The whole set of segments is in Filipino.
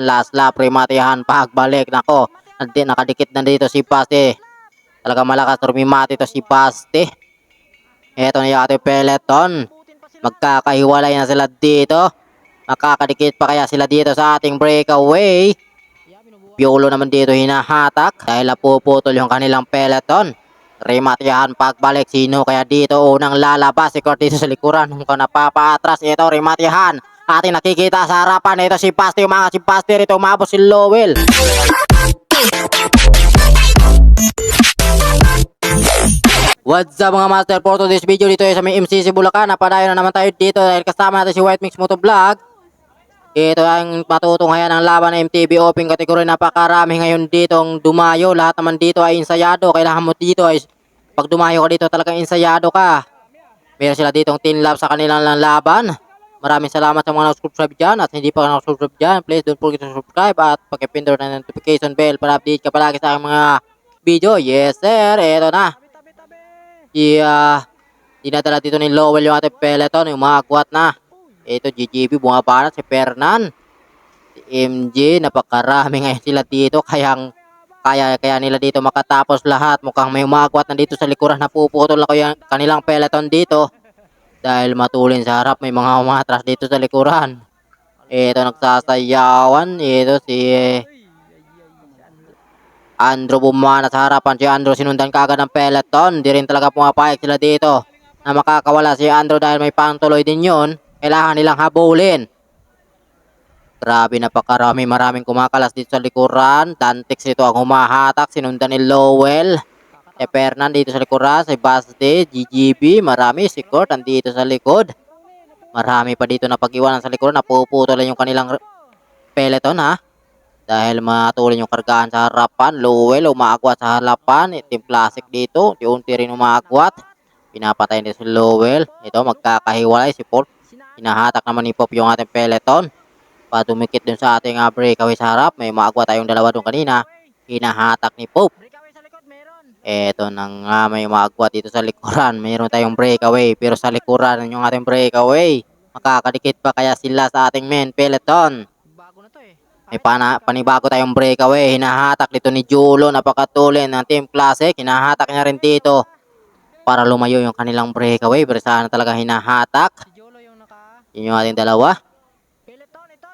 Last lap, rematihan, pagbalik. Nako, nakadikit na dito si Basti. Talaga malakas rumimati to si Basti. Eto na yung ating peloton. Magkakahiwalay na sila dito. Makakadikit pa kaya sila dito sa ating breakaway. Piolo naman dito hinahatak dahil napuputol yung kanilang peloton. Rematihan, pagbalik. Sino kaya dito unang lalabas? Si Kurt dito sa likuran. Kung napapaatras, ito rematihan. Ating nakikita sa harapan, ito si Basti, mga si Basti rito, umabot si Lowell. What's up mga master, for today's video dito sa may MCC Bulacan. Napadayo na naman tayo dito dahil kasama natin si White Mix Motovlog. Ito ang matutunghayan ng laban ng MTB Open category. Napakarami ngayon ditong dumayo. Lahat naman dito ay ensayado. Kailangan mo dito ay pag dumayo ka dito talagang ensayado ka. Meron sila ditong 10 laps sa kanilang laban. Maraming salamat sa mga nag-subscribe dyan. At hindi pa nag-subscribe dyan, please don't forget to subscribe. At pag-pindot na notification bell para update ka palagi sa aking mga video. Yes sir, ito na. Dinadala dito ni Lowell yung ating peloton. Yung mga akwat na. Ito GGB, bumaba na si Fernan. Si MJ, napakarami ngayon sila dito. Kaya nila dito makatapos lahat. Mukhang may umakwat na dito sa likuran. Napuputol ako yung kanilang peloton dito. Dahil matulin sa harap, may mga umatras dito sa likuran. Ito nagsasayawan. Ito si Andrew bumana sa harapan. Si Andrew sinundan kaagad ng peloton. Di rin talaga pumapayag sila dito na makakawala si Andrew dahil may pantuloy din yun. Kailangan nilang habulin. Grabe, maraming kumakalas dito sa likuran. Dantix ito ang humahatak. Sinundan ni Lowell. Fernan dito sa likuran, si Basti, GGB, marami, si Kurt andito sa likod. Marami pa dito na pag-iwanan sa likuran, napuputol lang yung kanilang peloton ha. Dahil matulin yung kargaan sa harapan. Lowell umaagwat sa harapan, Team Classic dito, unti rin umaagwat. Pinapatay nito si Lowell. Ito magkakahiwalay si Pop. Hinahatak naman ni Pop yung ating peloton. Padumikit dun sa ating breakaway sa harap. May umaagwat tayong dalawa dun kanina. Hinahatak ni Pop. Eto na nga, may umaagwat dito sa likuran. Mayroon tayong breakaway. Pero sa likuran yung ating breakaway. Makakadikit pa kaya sila sa ating main peloton. May panibago tayong breakaway. Hinahatak dito ni Julo. Napakatulin ng Team Classic. Hinahatak niya rin dito para lumayo yung kanilang breakaway. Pero sana talaga hinahatak. Yun yung ating dalawa.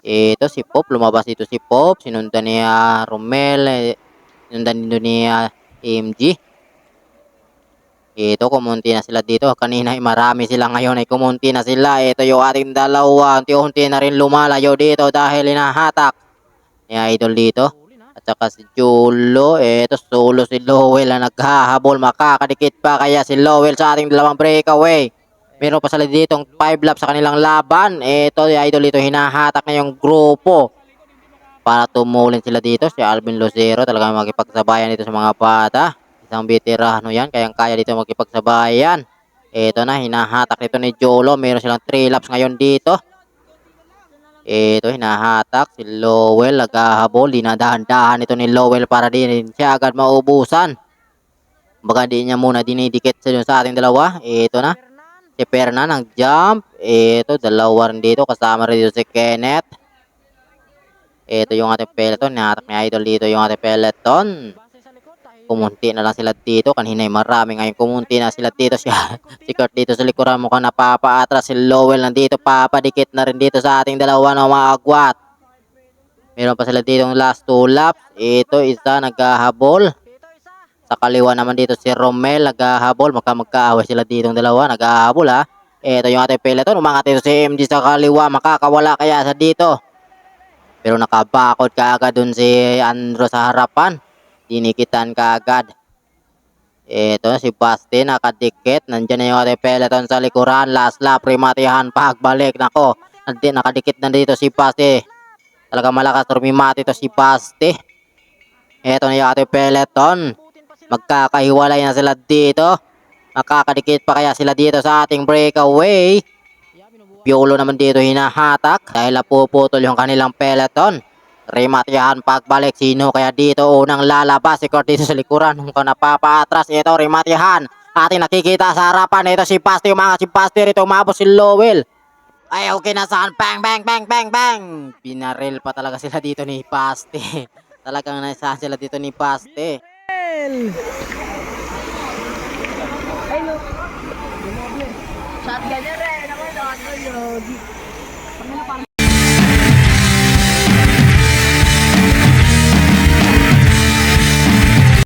Ito si Pop. Lumabas dito si Pop. Sinundan niya Romel. Sinundan dito niya MG. Ito, kumunti na sila dito. Kanina ay marami sila, ngayon ay kumunti na sila. Ito yung ating dalawa. Unti-unti na rin lumalayo dito dahil hinahatak ni Idol dito. At saka si Julo. Ito solo si Lowell na naghahabol. Makakadikit pa kaya si Lowell sa ating dalawang breakaway. Meron pa sila ditong 5 laps sa kanilang laban. Ito si Idol dito, hinahatak na yung grupo para tumulin sila dito. Si Alvin Lucero talagang makipagsabayan dito sa mga bata. Isang veterano yan, kayang-kaya dito makipagsabayan. Ito na, hinahatak dito ni Jolo. Meron silang 3 laps ngayon dito. Ito, hinahatak si Lowell, naghahabol. Dinadahan-dahan ito ni Lowell para din siya agad maubusan. Baga di niya muna dinidikit sa ating dalawa. Ito na, si Fernan ang jump. Ito, dalawa rin dito. Kasama rin dito si Kenneth. Ito yung ating peloton. Nahatak ni Idol dito yung ating peloton. Kumunti na lang sila dito. Kanina ay marami, ngayon kumunti na sila dito. Si Kurt dito sa likuran, mukhang napapaatras. Si Lowell nandito, papadikit na rin dito sa ating dalawa na umaagwat. Meron pa sila dito yung last 2 laps. Ito isa naghahabol. Sa kaliwa naman dito si Romel naghahabol. Magkaaway sila dito yung dalawa, naghahabol ha. Ito yung ating peloton. Umangat dito si MG sa kaliwa. Makakawala kaya sa dito. Pero nakabakod kaagad dun si Andrew sa harapan. Dinikitan kaagad. Ito si Basti nakadikit. Nandyan na yung ating peloton sa likuran. Last lap, rematihan, pagbalik. Nako, nakadikit na dito si Basti. Talaga malakas rumimati to si Basti. Ito na yung ating peloton. Magkakahiwalay na sila dito. Makakadikit pa kaya sila dito sa ating breakaway. Piolo naman dito hinahatak dahil napuputol yung kanilang peloton. Rematihan, pagbalik. Sino kaya dito unang lalabas? Si Kurt dito sa likuran. Kung napapaatras, ito rematihan. Ating nakikita sa harapan. Ito si Basti, mga si Basti rito. Umabot si Lowell. Ay, okay na saan? Bang, bang, bang, bang, bang! Binaril pa talaga sila dito ni Paste. Talagang nasaan sila dito ni Paste. Ay, no. Shotgun niya rin. Ako, yogi. Pag nila parang